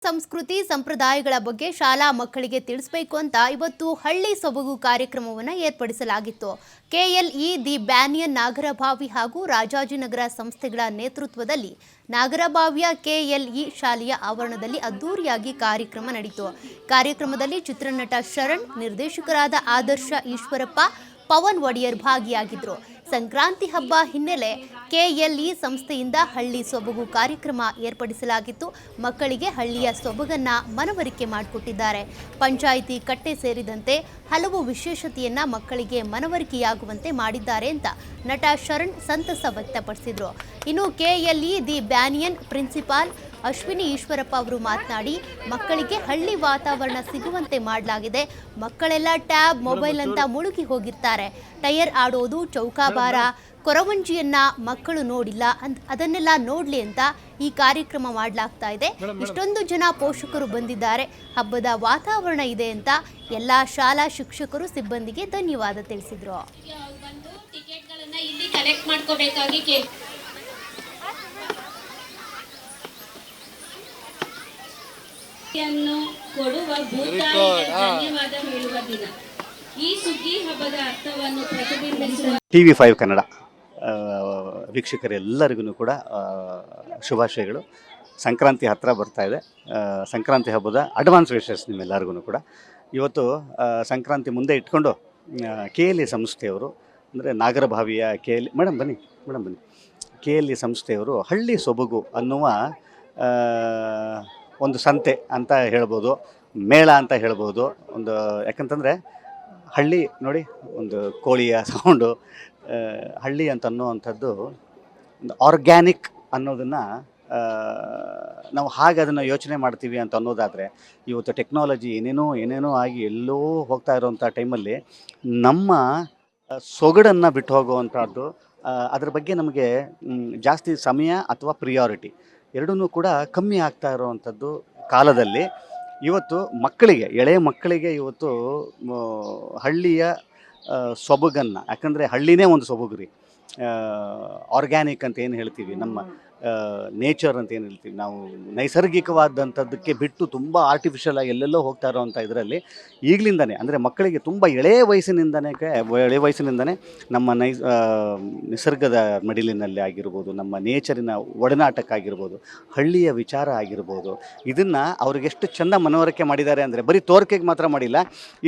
ಸಂಸ್ಕೃತಿ ಸಂಪ್ರದಾಯಗಳ ಬಗ್ಗೆ ಶಾಲಾ ಮಕ್ಕಳಿಗೆ ತಿಳಿಸಬೇಕು ಅಂತ ಇವತ್ತು ಹಳ್ಳಿ ಸೊಬಗು ಕಾರ್ಯಕ್ರಮವನ್ನು ಏರ್ಪಡಿಸಲಾಗಿತ್ತು. ಕೆಎಲ್ಇ ದಿ ಬ್ಯಾನಿಯನ್ ನಾಗರಭಾವಿ ಹಾಗೂ ರಾಜಾಜಿನಗರ ಸಂಸ್ಥೆಗಳ ನೇತೃತ್ವದಲ್ಲಿ ನಾಗರಭಾವಿಯ ಕೆಎಲ್ಇ ಶಾಲೆಯ ಆವರಣದಲ್ಲಿ ಅದ್ದೂರಿಯಾಗಿ ಕಾರ್ಯಕ್ರಮ ನಡೆಯಿತು. ಕಾರ್ಯಕ್ರಮದಲ್ಲಿ ಚಿತ್ರನಟ ಶರಣ್, ನಿರ್ದೇಶಕರಾದ ಆದರ್ಶ ಈಶ್ವರಪ್ಪ, ಪವನ್ ಒಡೆಯರ್ ಭಾಗಿಯಾಗಿದ್ದರು. ಸಂಕ್ರಾಂತಿ ಹಬ್ಬ ಹಿನ್ನೆಲೆ ಕೆಎಲ್ಇ ಸಂಸ್ಥೆಯಿಂದ ಹಳ್ಳಿ ಸೊಬಗು ಕಾರ್ಯಕ್ರಮ ಏರ್ಪಡಿಸಲಾಗಿತ್ತು. ಮಕ್ಕಳಿಗೆ ಹಳ್ಳಿಯ ಸೊಬಗನ್ನ ಮನವರಿಕೆ ಮಾಡಿಕೊಟ್ಟಿದ್ದಾರೆ. ಪಂಚಾಯಿತಿ ಕಟ್ಟೆ ಸೇರಿದಂತೆ ಹಲವು ವಿಶೇಷತೆಯನ್ನ ಮಕ್ಕಳಿಗೆ ಮನವರಿಕೆಯಾಗುವಂತೆ ಮಾಡಿದ್ದಾರೆ ಅಂತ ನಟ ಶರಣ್ ಸಂತಸ ವ್ಯಕ್ತಪಡಿಸಿದರು. ಇನ್ನು KLE the banyan principal Ashwini Eshwarappa ಅವರು ಮಾತನಾಡಿ, ಮಕ್ಕಳಿಗೆ ಹಳ್ಳಿ ವಾತಾವರಣ ಸಿಗುವಂತೆ ಮಾಡಲಾಗಿದೆ. ಮಕ್ಕಳೆಲ್ಲ ಟ್ಯಾಬ್, ಮೊಬೈಲ್ ಅಂತ ಮುಳುಗಿ ಹೋಗಿರ್ತಾರೆ. ಟೈರ್ ಆಡೋದು, ಚೌಕಾಬಾರ, ಕೊರವಂಜಿಯನ್ನ ಮಕ್ಕಳು ನೋಡಿಲ್ಲ, ಅದನ್ನೆಲ್ಲ ನೋಡ್ಲಿ ಅಂತ ಈ ಕಾರ್ಯಕ್ರಮ ಮಾಡಲಾಗ್ತಾ ಇದೆ. ಇಷ್ಟೊಂದು ಜನ ಪೋಷಕರು ಬಂದಿದ್ದಾರೆ, ಹಬ್ಬದ ವಾತಾವರಣ ಇದೆ ಅಂತ ಎಲ್ಲ ಶಾಲಾ ಶಿಕ್ಷಕರು ಸಿಬ್ಬಂದಿಗೆ ಧನ್ಯವಾದ ತಿಳಿಸಿದ್ರು. ಕೊಡುವ ಭೂತಾಯಿಗೆ ಧನ್ಯವಾದ ಹೇಳುವ ದಿನ. ಈ ಸುಗ್ಗಿ ಹಬ್ಬದ ಅರ್ಥವನ್ನು ಪ್ರತಿಬಿಂಬಿಸುವ TV5 ಕನ್ನಡ ವೀಕ್ಷಕರೆಲ್ಲರಿಗೂ ಕೂಡ ಶುಭಾಶಯಗಳು. ಸಂಕ್ರಾಂತಿ ಹತ್ತಿರ ಬರ್ತಾ ಇದೆ. ಸಂಕ್ರಾಂತಿ ಹಬ್ಬದ ಅಡ್ವಾನ್ಸ್ ವಿಶಸ್ ನಿಮ್ಮೆಲ್ಲರಿಗೂ ಕೂಡ. ಇವತ್ತು ಸಂಕ್ರಾಂತಿ ಮುಂದೆ ಇಟ್ಕೊಂಡು KLE ಸಂಸ್ಥೆಯವರು, ಅಂದರೆ ನಾಗರಭಾವಿಯ ಮೇಡಮ್ ಬನ್ನಿ KLE ಸಂಸ್ಥೆಯವರು ಹಳ್ಳಿ ಸೊಬಗು ಅನ್ನುವ ಒಂದು ಸಂತೆ ಅಂತ ಹೇಳ್ಬೋದು, ಮೇಳ ಅಂತ ಹೇಳ್ಬೋದು. ಒಂದು ಯಾಕಂತಂದರೆ ಹಳ್ಳಿ ನೋಡಿ, ಒಂದು ಕೋಳಿಯ ಸೌಂಡು, ಹಳ್ಳಿ ಅಂತ ಅನ್ನುವಂಥದ್ದು ಒಂದು ಆರ್ಗ್ಯಾನಿಕ್ ಅನ್ನೋದನ್ನು ನಾವು ಹಾಗೆ ಅದನ್ನು ಯೋಚನೆ ಮಾಡ್ತೀವಿ ಅಂತ ಅನ್ನೋದಾದರೆ, ಇವತ್ತು ಟೆಕ್ನಾಲಜಿ ಏನೇನೋ ಆಗಿ ಎಲ್ಲೋ ಹೋಗ್ತಾ ಇರೋವಂಥ ಟೈಮಲ್ಲಿ ನಮ್ಮ ಸೊಗಡನ್ನು ಬಿಟ್ಟು ಹೋಗುವಂಥದ್ದು, ಅದ್ರ ಬಗ್ಗೆ ನಮಗೆ ಜಾಸ್ತಿ ಸಮಯ ಅಥವಾ ಪ್ರಿಯಾರಿಟಿ ಎರಡೂ ಕೂಡ ಕಮ್ಮಿ ಆಗ್ತಾ ಇರೋವಂಥದ್ದು ಕಾಲದಲ್ಲಿ ಇವತ್ತು ಎಳೆಯ ಮಕ್ಕಳಿಗೆ ಇವತ್ತು ಹಳ್ಳಿಯ ಸೊಬಗನ್ನು, ಯಾಕಂದರೆ ಹಳ್ಳಿನೇ ಒಂದು ಸೊಬಗು ರೀ. ಆರ್ಗ್ಯಾನಿಕ್ ಅಂತ ಏನು ಹೇಳ್ತೀವಿ, ನಮ್ಮ ನೇಚರ್ ಅಂತ ಏನು ಹೇಳ್ತೀವಿ ನಾವು, ನೈಸರ್ಗಿಕವಾದಂಥದ್ದಕ್ಕೆ ಬಿಟ್ಟು ತುಂಬ ಆರ್ಟಿಫಿಷಿಯಲ್ ಆಗಿ ಎಲ್ಲೆಲ್ಲೋ ಹೋಗ್ತಾ ಇರೋವಂಥ ಇದರಲ್ಲಿ ಈಗಲಿಂದನೇ, ಅಂದರೆ ಮಕ್ಕಳಿಗೆ ತುಂಬ ಎಳೆಯ ವಯಸ್ಸಿನಿಂದನೇ ನಮ್ಮ ನಿಸರ್ಗದ ಮಡಿಲಿನಲ್ಲಿ ಆಗಿರ್ಬೋದು, ನಮ್ಮ ನೇಚರಿನ ಒಡನಾಟಕ್ಕಾಗಿರ್ಬೋದು, ಹಳ್ಳಿಯ ವಿಚಾರ ಆಗಿರ್ಬೋದು, ಇದನ್ನು ಅವ್ರಿಗೆಷ್ಟು ಚೆಂದ ಮನವರಿಕೆ ಮಾಡಿದ್ದಾರೆ ಅಂದರೆ ಬರೀ ತೋರಿಕೆಗೆ ಮಾತ್ರ ಮಾಡಿಲ್ಲ.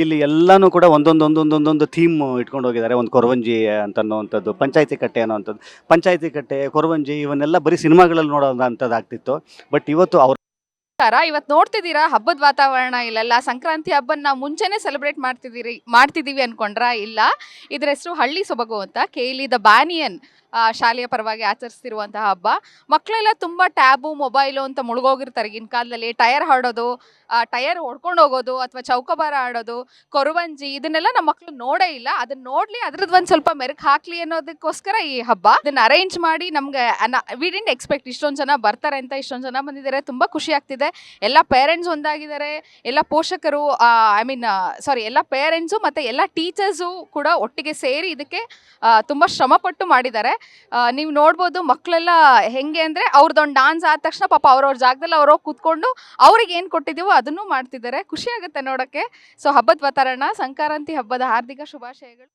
ಇಲ್ಲಿ ಎಲ್ಲನೂ ಕೂಡ ಒಂದೊಂದು ಥೀಮ್ ಇಟ್ಕೊಂಡು ಹೋಗಿದ್ದಾರೆ. ಒಂದು ಕೊರವಂಜಿ ಅಂತ ಅನ್ನೋವಂಥದ್ದು, ಪಂಚಾಯಿತಿ ಕಟ್ಟೆ ಅನ್ನೋವಂಥದ್ದು, ಪಂಚಾಯಿತಿ ಕಟ್ಟೆ, ಕೊರವಂಜಿ ಇವನ್ನೆಲ್ಲ ಬರೀ ಸಿನಿಮಾಗಳಲ್ಲಿ ನೋಡೋವಂಥದ್ದು ಆಗ್ತಿತ್ತು. ಬಟ್ ಇವತ್ತು ಇವತ್ತು ನೋಡ್ತಿದ್ದೀರಾ ಹಬ್ಬದ ವಾತಾವರಣ ಇಲ್ಲೆಲ್ಲ. ಸಂಕ್ರಾಂತಿ ಹಬ್ಬನ ನಾವು ಮುಂಚೆನೇ ಸೆಲೆಬ್ರೇಟ್ ಮಾಡ್ತಿದ್ದೀವಿ ಅನ್ಕೊಂಡ್ರಾ? ಇಲ್ಲ, ಇದ್ರ ಹೆಸರು ಹಳ್ಳಿ ಸೊಬಗು ಅಂತ. KLE ದ ಬ್ಯಾನಿಯನ್ ಶಾಲೆಯ ಪರವಾಗಿ ಆಚರಿಸ್ತಿರುವಂತಹ ಹಬ್ಬ. ಮಕ್ಕಳೆಲ್ಲ ತುಂಬ ಟ್ಯಾಬು, ಮೊಬೈಲು ಅಂತ ಮುಳುಗೋಗಿರ್ತಾರೆ ಈಗಿನ ಕಾಲದಲ್ಲಿ. ಟೈರ್ ಆಡೋದು, ಟೈರ್ ಹೊಡ್ಕೊಂಡು ಹೋಗೋದು, ಅಥವಾ ಚೌಕಬಾರ ಆಡೋದು, ಕೊರವಂಜಿ, ಇದನ್ನೆಲ್ಲ ನಮ್ಮ ಮಕ್ಕಳು ನೋಡೇ ಇಲ್ಲ. ಅದನ್ನ ನೋಡ್ಲಿ, ಅದ್ರದ್ದು ಒಂದು ಸ್ವಲ್ಪ ಮೆರುಕು ಹಾಕ್ಲಿ ಅನ್ನೋದಕ್ಕೋಸ್ಕರ ಈ ಹಬ್ಬ. ಇದನ್ನ ಅರೇಂಜ್ ಮಾಡಿ ನಮ್ಗೆ ವಿ ಡಿಡ್ಂಟ್ ಎಕ್ಸ್ಪೆಕ್ಟ್ ಇಷ್ಟೊಂದು ಜನ ಬರ್ತಾರೆ ಅಂತ. ಇಷ್ಟೊಂದು ಜನ ಬಂದಿದ್ದಾರೆ, ತುಂಬ ಖುಷಿ ಆಗ್ತಿದೆ. ಎಲ್ಲ ಪೇರೆಂಟ್ಸ್ ಒಂದಾಗಿದ್ದಾರೆ, ಎಲ್ಲ ಪೋಷಕರು ಎಲ್ಲ ಪೇರೆಂಟ್ಸು ಮತ್ತು ಎಲ್ಲ ಟೀಚರ್ಸು ಕೂಡ ಒಟ್ಟಿಗೆ ಸೇರಿ ಇದಕ್ಕೆ ತುಂಬ ಶ್ರಮಪಟ್ಟು ಮಾಡಿದ್ದಾರೆ. ನೀವು ನೋಡ್ಬೋದು ಮಕ್ಕಳೆಲ್ಲ ಹೆಂಗೆ ಅಂದರೆ, ಅವ್ರದ್ದೊಂದು ಡಾನ್ಸ್ ಆದ ತಕ್ಷಣ ಪಾಪ ಅವ್ರವ್ರ ಜಾಗದಲ್ಲಿ ಅವ್ರೋಗಿ ಕೂತ್ಕೊಂಡು ಅವ್ರಿಗೆ ಏನು ಕೊಟ್ಟಿದ್ದೀವೋ ಅದನ್ನು ಮಾಡ್ತಿದ್ದಾರೆ. ಖುಷಿ ಆಗುತ್ತೆ ನೋಡೋಕ್ಕೆ. ಸೊ ಹಬ್ಬದ ವಾತಾವರಣ, ಸಂಕ್ರಾಂತಿ ಹಬ್ಬದ ಹಾರ್ದಿಕ ಶುಭಾಶಯಗಳು.